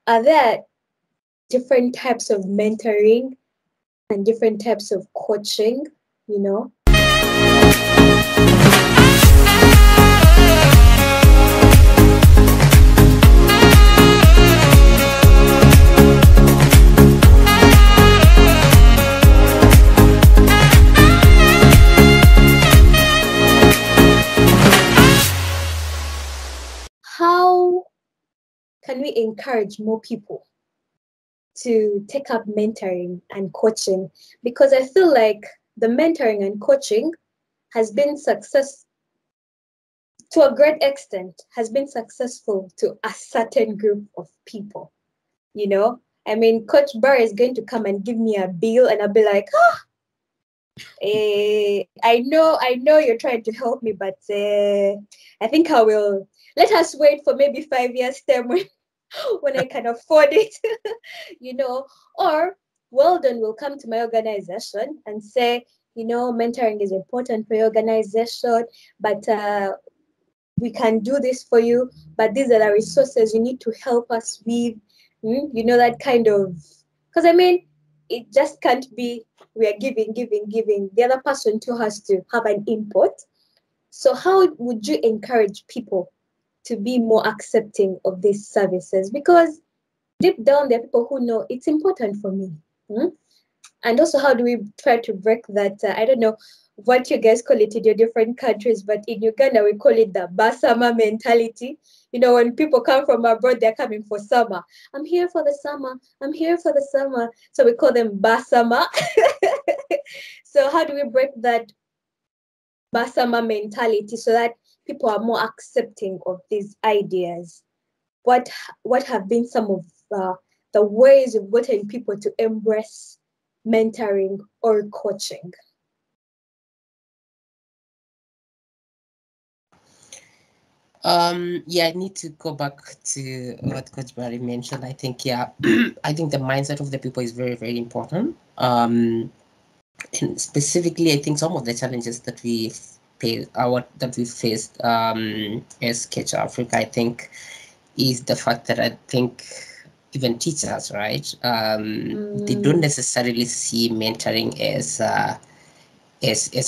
are there different types of mentoring and different types of coaching, you know? How can we encourage more people to take up mentoring and coaching? Because I feel like the mentoring and coaching has been success to a great extent, has been successful to a certain group of people, you know? I mean, Coach Barr is going to come and give me a bill and I'll be like, I know you're trying to help me, but I think I will, let us wait for maybe 5 years time when I can afford it, you know? Or Weldon will come to my organization and say, you know, mentoring is important for your organization, but we can do this for you, but these are the resources you need to help us with. You know, that kind of, because I mean, it just can't be we are giving, giving, giving. The other person too has to have an input. So, how would you encourage people to be more accepting of these services? Because deep down, there are people who know it's important for me. And also, how do we try to break that? I don't know what you guys call it in your different countries, but in Uganda, we call it the Basama mentality. You know, when people come from abroad, they're coming for summer. I'm here for the summer. I'm here for the summer. So we call them Basama. So, how do we break that Basama mentality so that people are more accepting of these ideas? What have been some of the ways you've gotten people to embrace mentoring or coaching? Yeah, I need to go back to what Coach Barry mentioned. I think, yeah, I think the mindset of the people is very, very important. And specifically, I think some of the challenges that we faced as Catch Africa, I think, is the fact that I think even teachers, right, they don't necessarily see mentoring as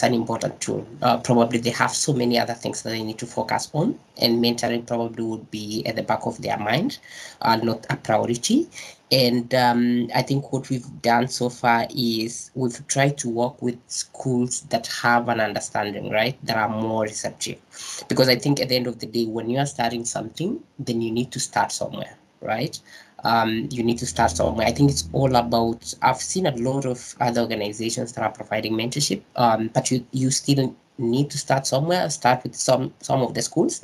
an important tool. Probably they have so many other things that they need to focus on, and mentoring probably would be at the back of their mind, not a priority. And I think what we've done so far is we've tried to work with schools that have an understanding, right, that are more receptive. Because I think at the end of the day, when you are starting something, then you need to start somewhere, right? You need to start somewhere. I think it's all about, I've seen a lot of other organizations that are providing mentorship, but you still need to start somewhere, start with some of the schools,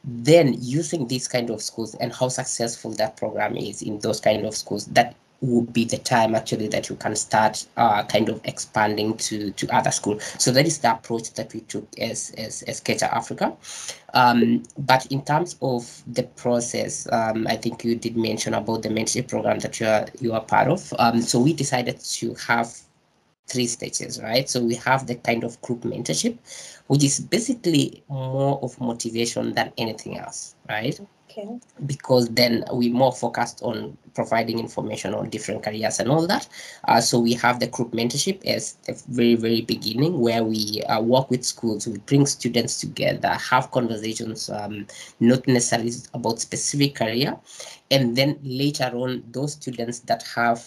then using these kind of schools and how successful that program is in those kind of schools, that would be the time actually that you can start kind of expanding to other schools. So that is the approach that we took as Catcher Africa. But in terms of the process, I think you did mention about the mentorship program that you are part of. So we decided to have 3 stages, right? So we have the kind of group mentorship, which is basically more of motivation than anything else, right? Okay. Because then we more focused on providing information on different careers and all that. So we have the group mentorship as the very, very beginning, where we work with schools, we bring students together, have conversations, not necessarily about specific career. And then later on, those students that have,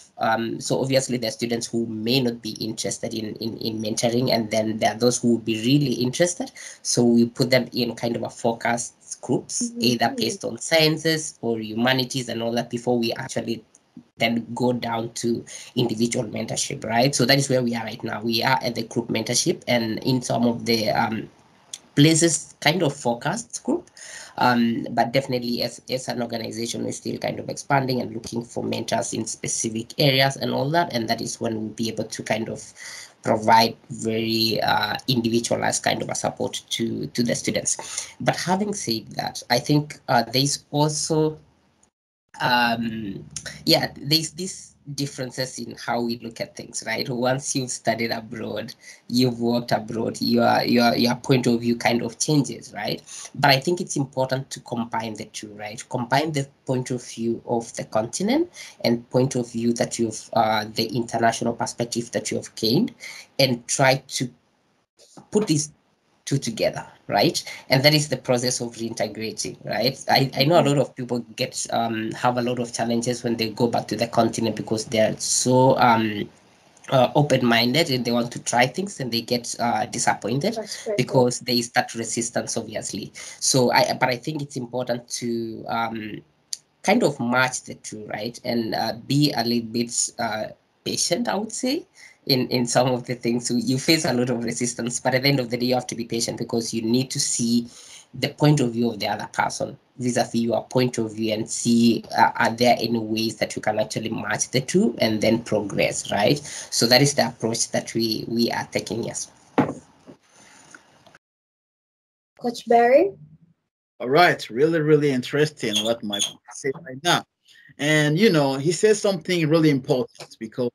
so obviously there are students who may not be interested in mentoring, and then there are those who will be really interested. So we put them in kind of a focused groups, either based on sciences or humanities and all that, before we actually then go down to individual mentorship, right? So that is where we are right now. We are at the group mentorship, and in some of the places kind of focused group, but definitely as an organization we're still kind of expanding and looking for mentors in specific areas and all that, and that is when we'll be able to kind of provide very individualized kind of a support to the students. But having said that, I think there's also um yeah, there's these differences in how we look at things, right? Once you've studied abroad, you've worked abroad, your point of view kind of changes, right? But I think it's important to combine the two, right? Combine the point of view of the continent and point of view that you've the international perspective that you have gained, and try to put these two together, right? And that is the process of reintegrating, right? I know a lot of people get have a lot of challenges when they go back to the continent because they're so open-minded and they want to try things, and they get disappointed because they start resistance, obviously. So but I think it's important to kind of match the two, right? And be a little bit patient, I would say, in some of the things. So you face a lot of resistance, but at the end of the day, you have to be patient because you need to see the point of view of the other person vis-a-vis your point of view, and see are there any ways that you can actually match the two and then progress, right? So that is the approach that we are taking. Yes. Coach Barry? All right, really, really interesting what my say right now. And he says something really important because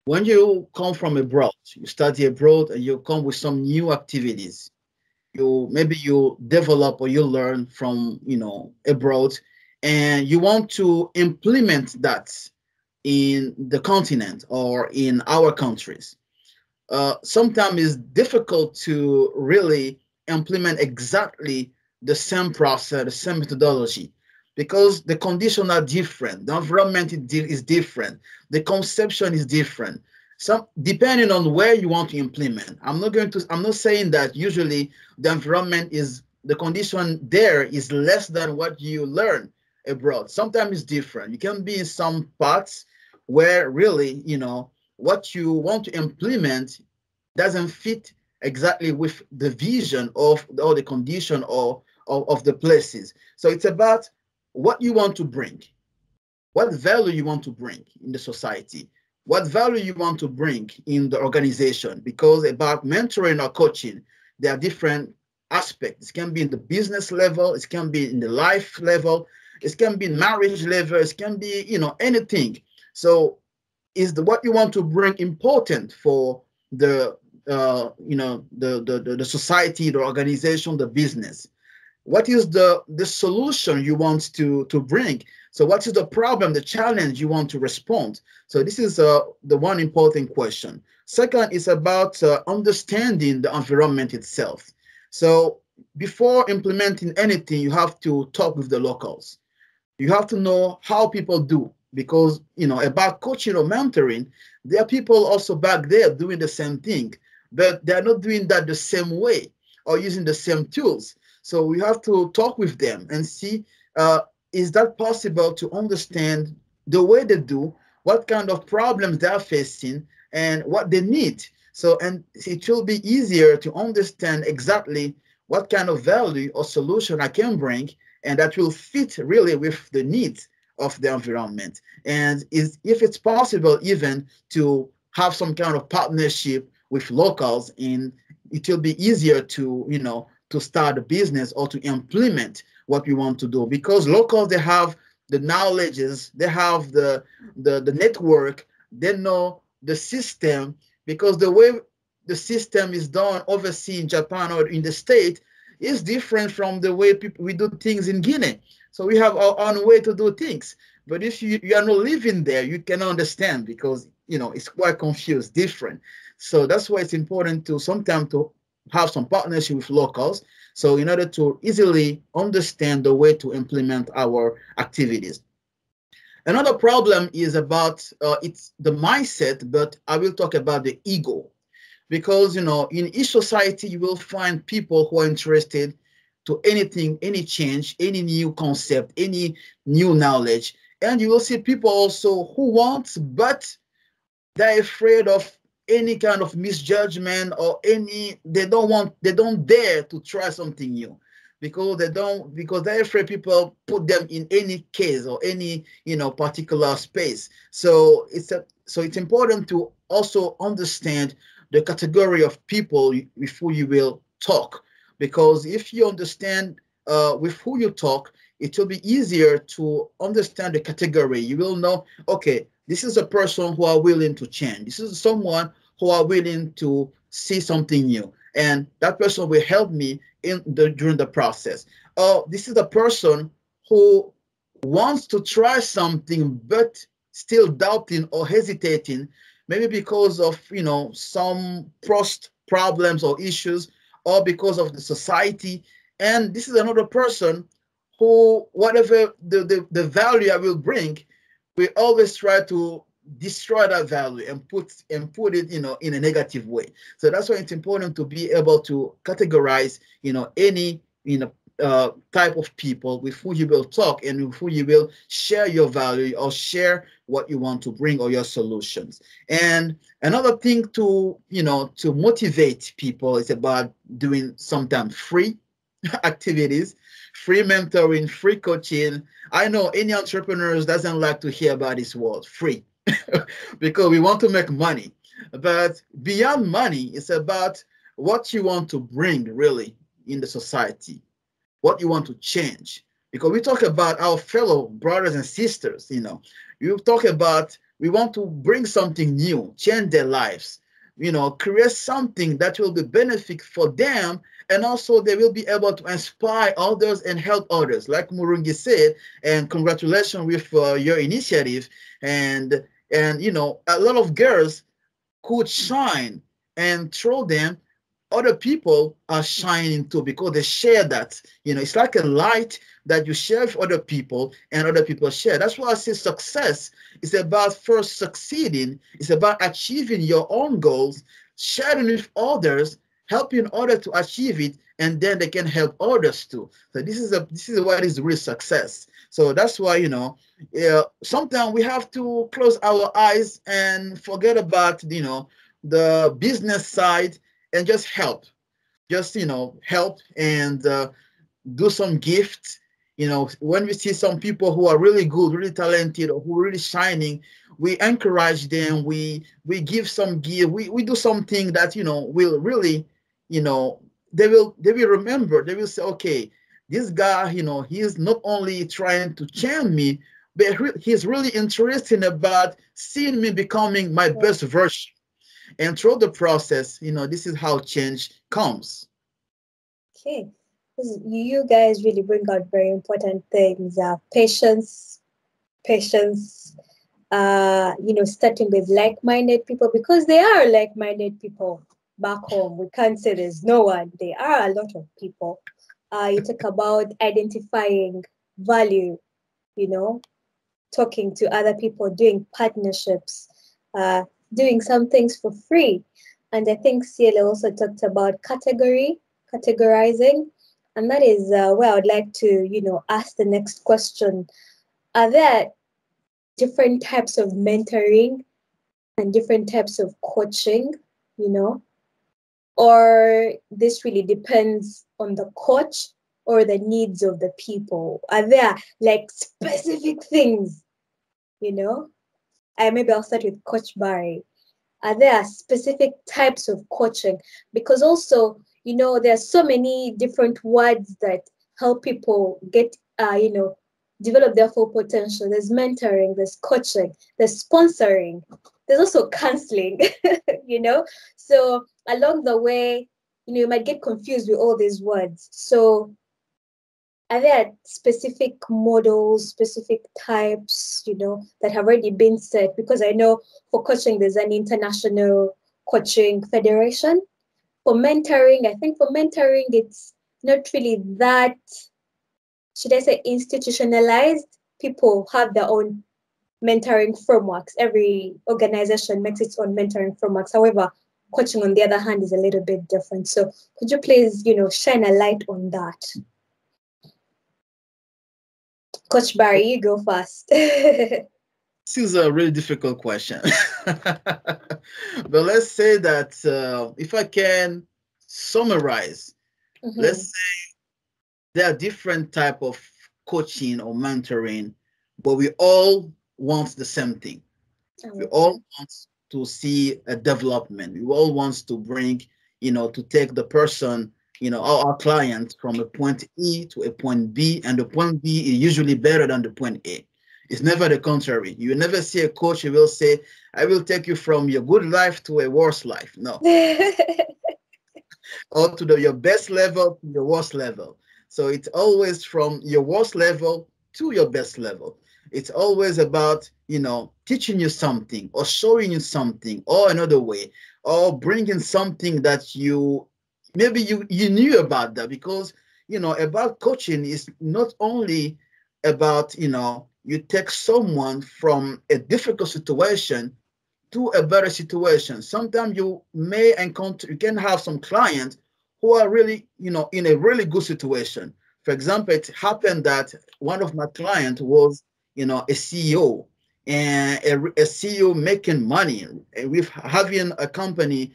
when you come from abroad, you study abroad and you come with some new activities. You develop or you learn from abroad, and you want to implement that in the continent or in our countries. Sometimes it's difficult to really implement exactly the same process, the same methodology, because the conditions are different, the environment is different, the conception is different. Some depending on where you want to implement. I'm not saying that usually the environment is the condition there is less than what you learn abroad. Sometimes it's different. You can be in some parts where really, what you want to implement doesn't fit exactly with the vision of or the condition of the places. So it's about what you want to bring, what value you want to bring in the society, what value you want to bring in the organization. Because about mentoring or coaching, there are different aspects. It can be in the business level, it can be in the life level, it can be in marriage level, it can be, anything. So is what you want to bring important for the the society, the organization, the business? What is the solution you want to bring? So what is the problem, the challenge you want to respond? So this is the one important question. Second is about understanding the environment itself. So before implementing anything, you have to talk with the locals. You have to know how people do, because about coaching or mentoring, there are people also back there doing the same thing, but they're not doing that the same way or using the same tools. So we have to talk with them and see, is that possible to understand the way they do, what kind of problems they're facing, and what they need. So, and it will be easier to understand exactly what kind of value or solution I can bring, and that will fit really with the needs of the environment. And if it's possible even to have some kind of partnership with locals, and it will be easier to to start a business or to implement what we want to do, because locals, they have the knowledges, they have the network, they know the system, because the way the system is done overseas in Japan or in the state is different from the way we do things in Guinea. So we have our own way to do things. But if you are not living there, you cannot understand, because it's quite confused, different. So that's why it's important to sometimes to have some partnership with locals. So in order to easily understand the way to implement our activities. Another problem is about it's the mindset, but I will talk about the ego, because in each society you will find people who are interested to anything, any change, any new concept, any new knowledge, and you will see people also who want, but they're afraid of any kind of misjudgment or they don't dare to try something new, because they're afraid people put them in any case or any particular space. So it's important to also understand the category of people with who you will talk, because if you understand with who you talk, it will be easier to understand the category. You will know, okay, this is a person who are willing to change. This is someone who are willing to see something new. And that person will help me during the process. Oh, this is a person who wants to try something but still doubting or hesitating, maybe because of some past problems or issues, or because of the society. And this is another person who, whatever the value I will bring, we always try to destroy that value and put it in a negative way. So that's why it's important to be able to categorize any type of people with who you will talk and with who you will share your value or share what you want to bring or your solutions. And another thing to motivate people is about doing sometimes free activities, free mentoring, free coaching. I know any entrepreneurs doesn't like to hear about this word free because we want to make money. But beyond money, it's about what you want to bring really in the society, what you want to change. Because we talk about our fellow brothers and sisters, you talk about we want to bring something new, change their lives, create something that will be benefit for them, and also they will be able to inspire others and help others. Like Murungi said, and congratulations with your initiative. And a lot of girls could shine, and through them other people are shining too, because they share that. It's like a light that you share with other people and other people share. That's why I say success is about first succeeding. It's about achieving your own goals, sharing with others, helping others to achieve it, and then they can help others too. So this is what is real success. So that's why sometimes we have to close our eyes and forget about the business side and just help. Just help and do some gifts. When we see some people who are really good, really talented, or who are really shining, we encourage them. We give some gift. We do something that will really, they will remember. They will say, okay, this guy, he is not only trying to change me, but he's really interested about seeing me becoming my best version. And through the process, this is how change comes. Okay. You guys really bring out very important things. Patience, starting with like-minded people, because they are like-minded people back home. We can't say there's no one. There are a lot of people. You talk about identifying value, talking to other people, doing partnerships, doing some things for free. And I think CLA also talked about categorizing. And that is where I would like to, ask the next question. Are there different types of mentoring and different types of coaching, or this really depends on the coach or the needs of the people? Are there specific things, maybe I'll start with Coach Barry. Are there specific types of coaching? Because also, there are so many different words that help people get, develop their full potential. There's mentoring, there's coaching, there's sponsoring, there's also counseling, So along the way, you might get confused with all these words. So are there specific models, specific types, that have already been set? Because I know for coaching, there's an international coaching federation. For mentoring, I think for mentoring, it's not really that, should I say, institutionalized. People have their own mentoring frameworks. Every organization makes its own mentoring frameworks. However, coaching, on the other hand, is a little bit different. So could you please, shine a light on that? Coach Barry, you go first. This is a really difficult question. But let's say that if I can summarize, let's say there are different type of coaching or mentoring, but we all want the same thing. We all want to see a development. We all want to bring, to take the person our clients from a point E to a point B, and the point B is usually better than the point A. It's never the contrary. You never see a coach who will say, I will take you from your good life to a worse life. No. Or to your best level to your worst level. So it's always from your worst level to your best level. It's always about, teaching you something or showing you something or another way or bringing something that maybe you knew about that, because, about coaching is not only about, you take someone from a difficult situation to a better situation. Sometimes you can have some clients who are really, in a really good situation. For example, it happened that one of my clients was, a CEO, and a CEO making money with having a company,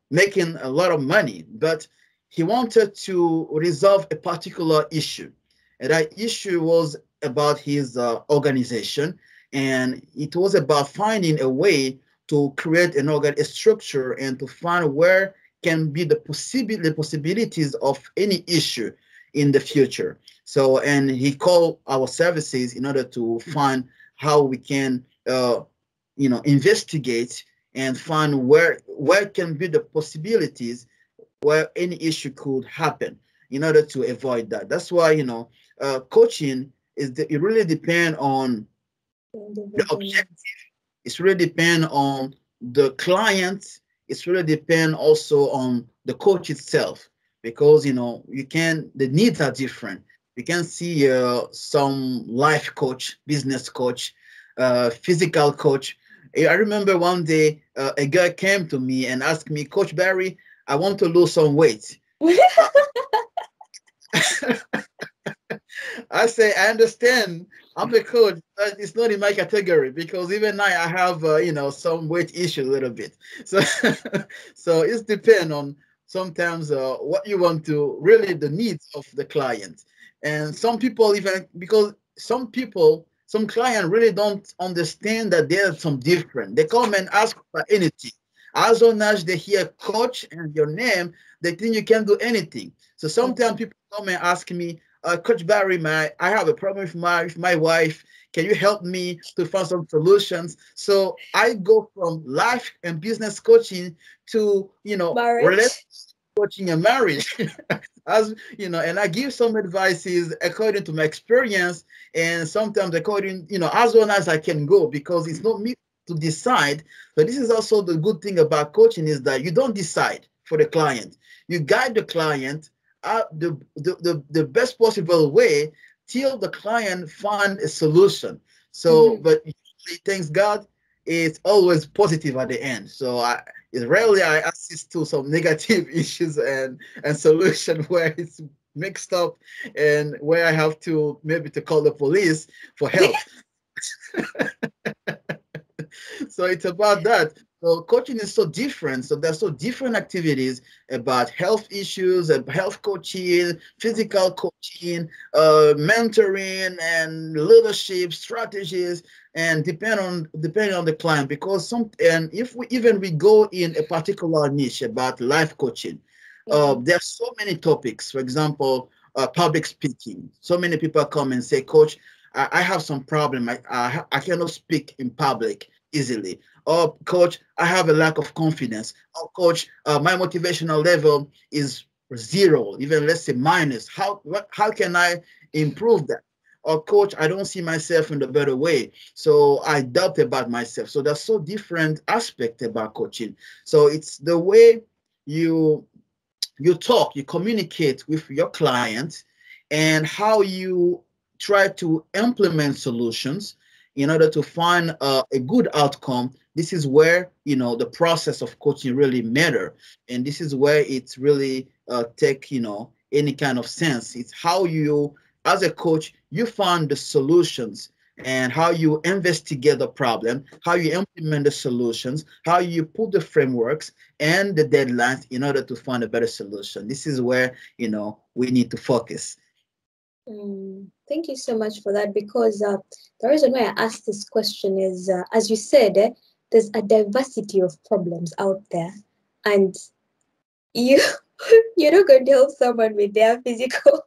making a lot of money, but he wanted to resolve a particular issue. And that issue was about his organization, and it was about finding a way to create a structure and to find where can be the possibilities of any issue in the future. So, and he called our services in order to find how we can, investigate and find where can be the possibilities where any issue could happen in order to avoid that. That's why, coaching it really depends on the objective. It's really depend on the client. It's really depend also on the coach itself, because the needs are different. You can see some life coach, business coach, physical coach. I remember one day a guy came to me and asked me, Coach Barry, I want to lose some weight. I say, I understand. I'm a coach, but it's not in my category, because even now I have, some weight issue a little bit. So, so it's depend on sometimes what you want to really the needs of the client. And some people even, because some client really don't understand that there's some different. They come and ask for anything. As long as they hear coach and your name, they think you can do anything. So sometimes people come and ask me, Coach Barry, I have a problem with my wife. Can you help me to find some solutions? So I go from life and business coaching to, relationship Marriage. coaching and marriage. As and I give some advices according to my experience, and sometimes according, as long as I can go, because it's not me to decide. But this is also the good thing about coaching, is that you don't decide for the client. You guide the client the best possible way till the client find a solution. So, but usually, thanks God, it's always positive at the end. So it's rarely I assist to some negative issues and solution where it's mixed up and where I have to maybe to call the police for help. So it's about that. So coaching is so different. So there's so different activities about health issues, health coaching, physical coaching, mentoring, and leadership strategies, and depending on the client. Because if we go in a particular niche about life coaching, there's so many topics. For example, public speaking. So many people come and say, Coach, I have some problem. I cannot speak in public easily. Oh, Coach, I have a lack of confidence. Oh, Coach, my motivational level is zero, even let's say minus. How can I improve that? Or Coach, I don't see myself in the better way, so I doubt about myself. So there's so different aspect about coaching. So it's the way you talk, you communicate with your clients, and how you try to implement solutions in order to find a good outcome. This is where the process of coaching really matter, and this is where it's really take any kind of sense. It's how you, as a coach, you find the solutions, and how you investigate the problem, how you implement the solutions, how you put the frameworks and the deadlines in order to find a better solution. This is where we need to focus. Thank you so much for that, because the reason why I asked this question is, as you said, there's a diversity of problems out there, and you You're not going to help someone with their physical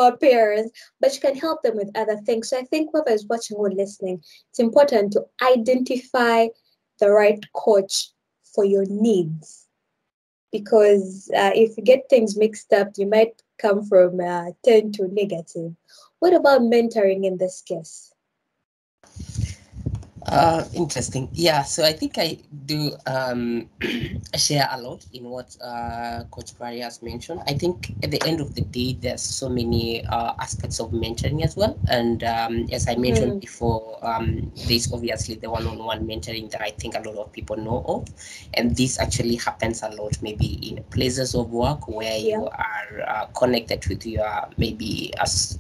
appearance, but you can help them with other things. So I think whoever is watching or listening, it's important to identify the right coach for your needs. Because if you get things mixed up, you might come from 10 to negative. What about mentoring in this case? Interesting. Yeah, so I think I do share a lot in what Coach Barry has mentioned. I think at the end of the day, there's so many aspects of mentoring as well. And as I mentioned before, there's obviously the one-on-one mentoring that I think a lot of people know of. And this actually happens a lot maybe in places of work where you are connected with your maybe as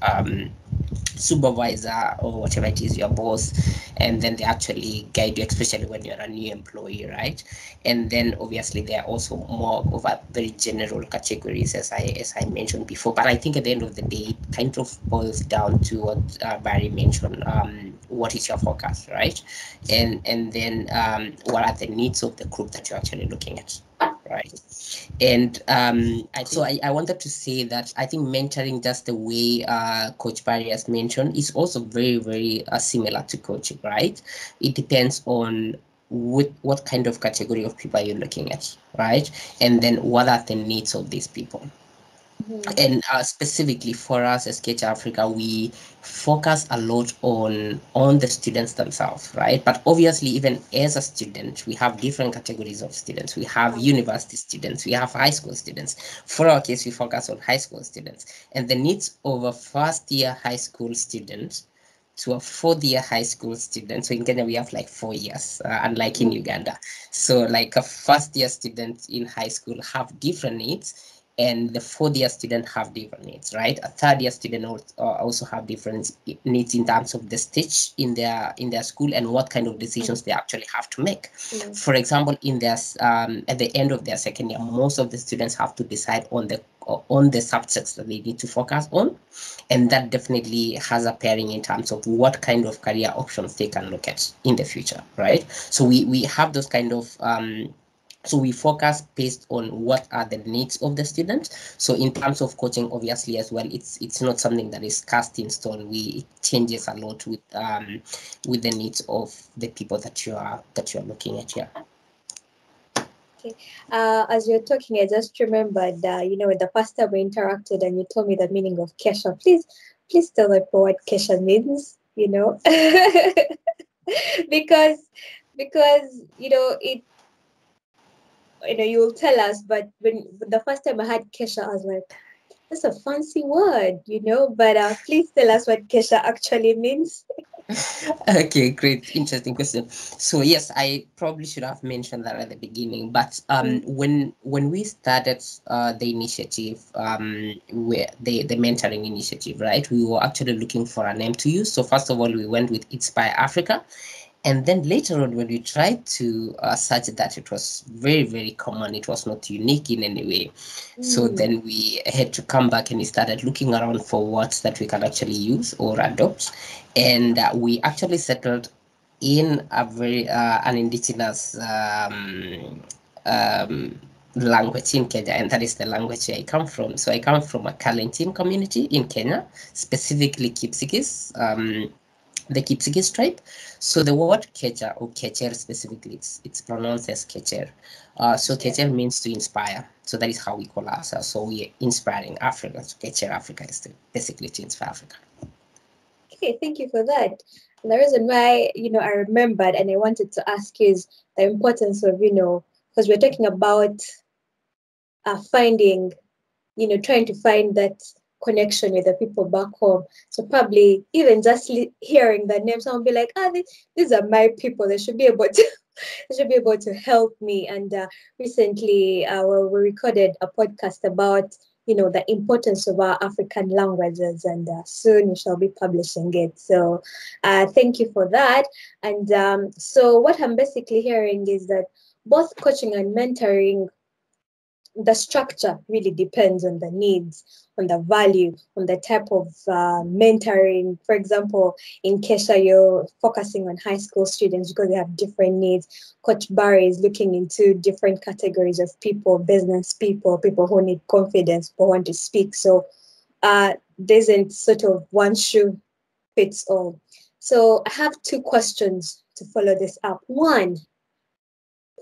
supervisor or whatever it is, your boss, and then they actually guide you, especially when you're a new employee, right? And then obviously there are also more of a very general categories, as I mentioned before. But I think at the end of the day, it kind of boils down to what Barry mentioned. What is your focus, right? And then what are the needs of the group that you're actually looking at, right? And I wanted to say that I think mentoring, just the way Coach Barry has mentioned, is also very, very similar to coaching, right? It depends on what kind of category of people you're looking at, right? And then what are the needs of these people. And specifically for us as Sketch Africa, we focus a lot on the students themselves, right? But obviously, even as a student, we have different categories of students. We have university students, we have high school students. For our case, we focus on high school students, and the needs of a first year high school student to a fourth year high school student. So in Kenya, we have like 4 years, unlike in Uganda. So like a first year student in high school have different needs, and the fourth year student have different needs, right? A third year student also have different needs in terms of the stage in their school and what kind of decisions they actually have to make. For example, in their at the end of their second year, most of the students have to decide on the subjects that they need to focus on, and that definitely has a bearing in terms of what kind of career options they can look at in the future, right? So we have those kind of so we focus based on what are the needs of the student. So in terms of coaching, obviously as well, it's not something that is cast in stone. It changes a lot with the needs of the people that you're looking at here. Okay. As you're talking, I just remembered, the first time we interacted and you told me the meaning of Kesha. Please tell me what Kesha means, because it you will tell us, but when the first time I had Kesha, I was like, that's a fancy word, but please tell us what Kesha actually means. Okay, great, interesting question. So yes, I probably should have mentioned that at the beginning, but when we started the initiative, where the mentoring initiative, right, we were actually looking for a name to use. So first of all, we went with Inspire Africa. And then later on, when we tried to search that, it was very, very common. It was not unique in any way. So then we had to come back and we started looking around for words that we can actually use or adopt. And we actually settled in a very an indigenous language in Kenya, and that is the language I come from. So I come from a Kalenjin community in Kenya, specifically Kipsigis. The Kipsigis tribe. So the word Kecha or Kecher specifically, it's pronounced as Kecher. So Kecher means to inspire. So that is how we call ourselves. So we are inspiring Africa. So Kecher Africa is basically to inspire Africa. Okay, thank you for that. And the reason why, I remembered and I wanted to ask you is the importance of, because we're talking about finding, trying to find that connection with the people back home. So probably even just hearing the name, someone will be like, these are my people. They should be able to they should be able to help me. And recently, we recorded a podcast about the importance of our African languages, and soon we shall be publishing it. So thank you for that. And so what I'm basically hearing is that both coaching and mentoring the structure really depends on the needs, on the value, on the type of mentoring. For example, in Kesha, you're focusing on high school students because they have different needs. Coach Barry is looking into different categories of people, business people, people who need confidence, people who want to speak. So there isn't sort of one shoe fits all. So I have two questions to follow this up. One,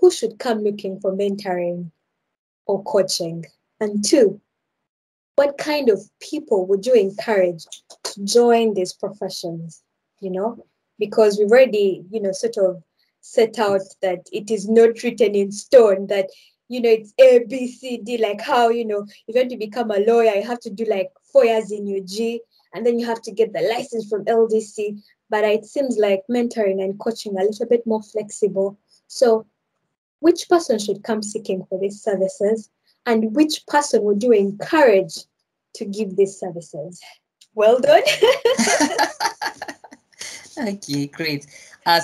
who should come looking for mentoring or coaching? And two, what kind of people would you encourage to join these professions? You know, because we've already, sort of set out that it is not written in stone that, it's A, B, C, D, like how, if you want to become a lawyer, you have to do like 4 years in UG and then you have to get the license from LDC. But it seems like mentoring and coaching are a little bit more flexible. So which person should come seeking for these services? And which person would you encourage to give these services? Well done. Okay, great.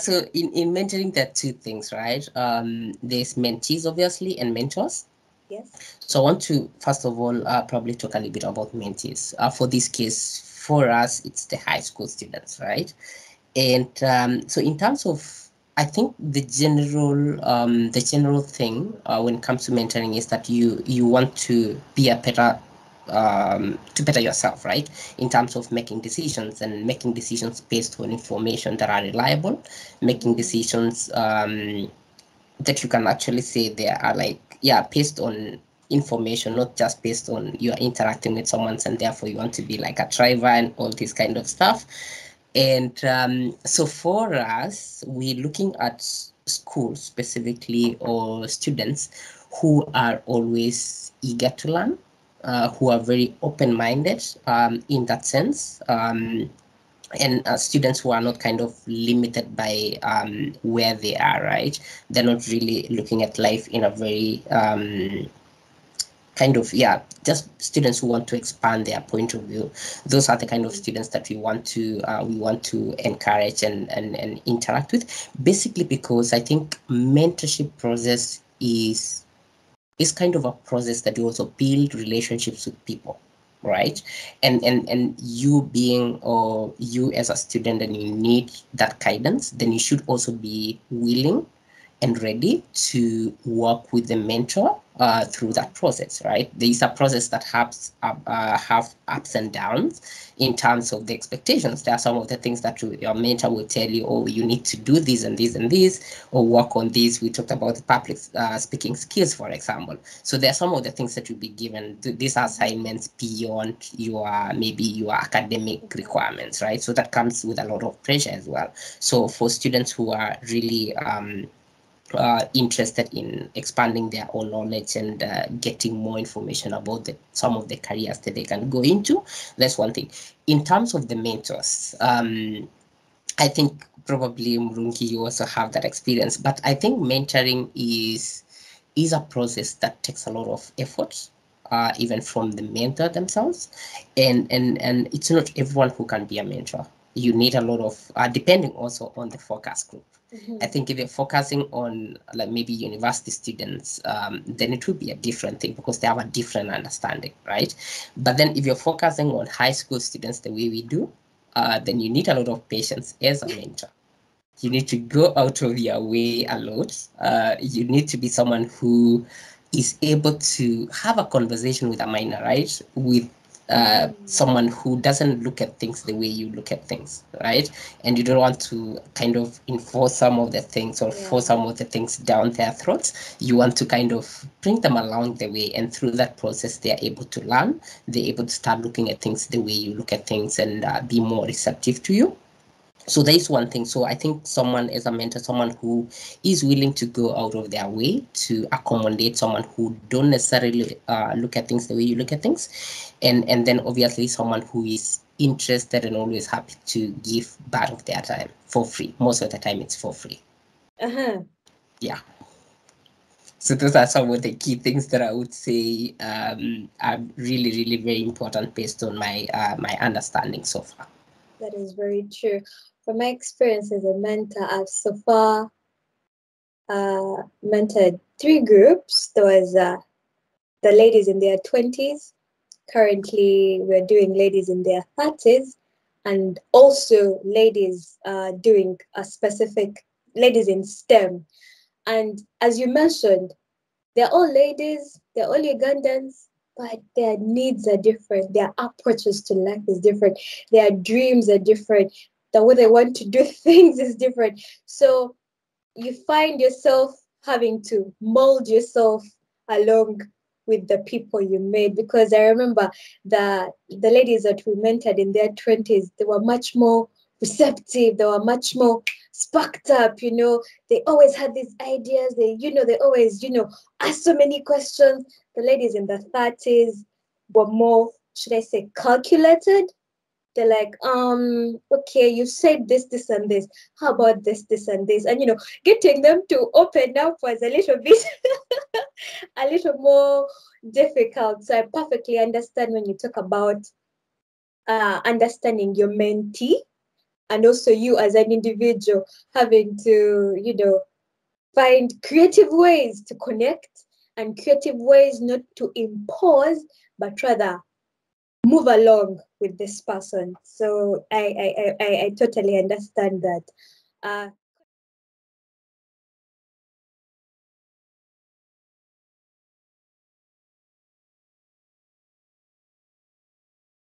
So in mentoring, there are two things, right? There's mentees, obviously, and mentors. Yes. So I want to, first of all, probably talk a little bit about mentees. For this case, for us, it's the high school students, right? And so in terms of, I think the general thing when it comes to mentoring is that you want to be a better to better yourself, right? In terms of making decisions and making decisions based on information that are reliable, making decisions that you can actually say they are like, yeah, based on information, not just based on you're interacting with someone and therefore you want to be like a driver and all this kind of stuff. And so for us, we're looking at schools specifically or students who are always eager to learn, who are very open-minded in that sense. And students who are not kind of limited by where they are, right? They're not really looking at life in a very kind of, yeah, just students who want to expand their point of view. Those are the kind of students that we want to encourage and interact with, basically because I think mentorship process is kind of a process that you also build relationships with people, right? And you being, or you as a student, and you need that guidance, then you should also be willing and ready to work with the mentor through that process, right? There is a process that have ups and downs in terms of the expectations. There are some of the things that your mentor will tell you, oh, you need to do this and this and this, or work on this. We talked about the public speaking skills, for example. So there are some of the things that you'll be given. These are assignments beyond maybe your academic requirements, right? So that comes with a lot of pressure as well. So for students who are really interested in expanding their own knowledge and getting more information about some of the careers that they can go into. That's one thing. In terms of the mentors, I think probably Murungi, you also have that experience, but I think mentoring is a process that takes a lot of effort. Even from the mentor themselves, and it's not everyone who can be a mentor. You need a lot of depending also on the focus group. I think if you're focusing on like maybe university students, then it will be a different thing because they have a different understanding, right? But then if you're focusing on high school students the way we do, then you need a lot of patience as a mentor. You need to go out of your way a lot. You need to be someone who is able to have a conversation with a minor, right? With someone who doesn't look at things the way you look at things, right? And you don't want to kind of enforce some of the things or force some of the things down their throats. You want to kind of bring them along the way, and through that process, they are able to learn. They're able to start looking at things the way you look at things and be more receptive to you. So there is one thing. So I think someone as a mentor, someone who is willing to go out of their way to accommodate someone who don't necessarily look at things the way you look at things, and then obviously someone who is interested and always happy to give part of their time for free. Most of the time, it's for free. Yeah. So those are some of the key things that I would say are really, really very important based on my understanding so far. That is very true. From my experience as a mentor, I've so far mentored 3 groups. There was the ladies in their 20s. Currently, we're doing ladies in their 30s, and also ladies doing a specific ladies in STEM. And as you mentioned, they're all ladies, they're all Ugandans, but their needs are different. Their approaches to life is different. Their dreams are different. The way they want to do things is different. So you find yourself having to mold yourself along with the people you made, because I remember the ladies that we mentored in their 20s, they were much more receptive, they were much more sparked up, they always had these ideas, they always, asked so many questions. The ladies in the 30s were more, should I say, calculated. They're like, okay, you said this, this, and this. How about this, this, and this? And getting them to open up was a little bit a little more difficult. So I perfectly understand when you talk about understanding your mentee, and also you as an individual having to, find creative ways to connect, and creative ways not to impose, but rather move along with this person. So I totally understand that.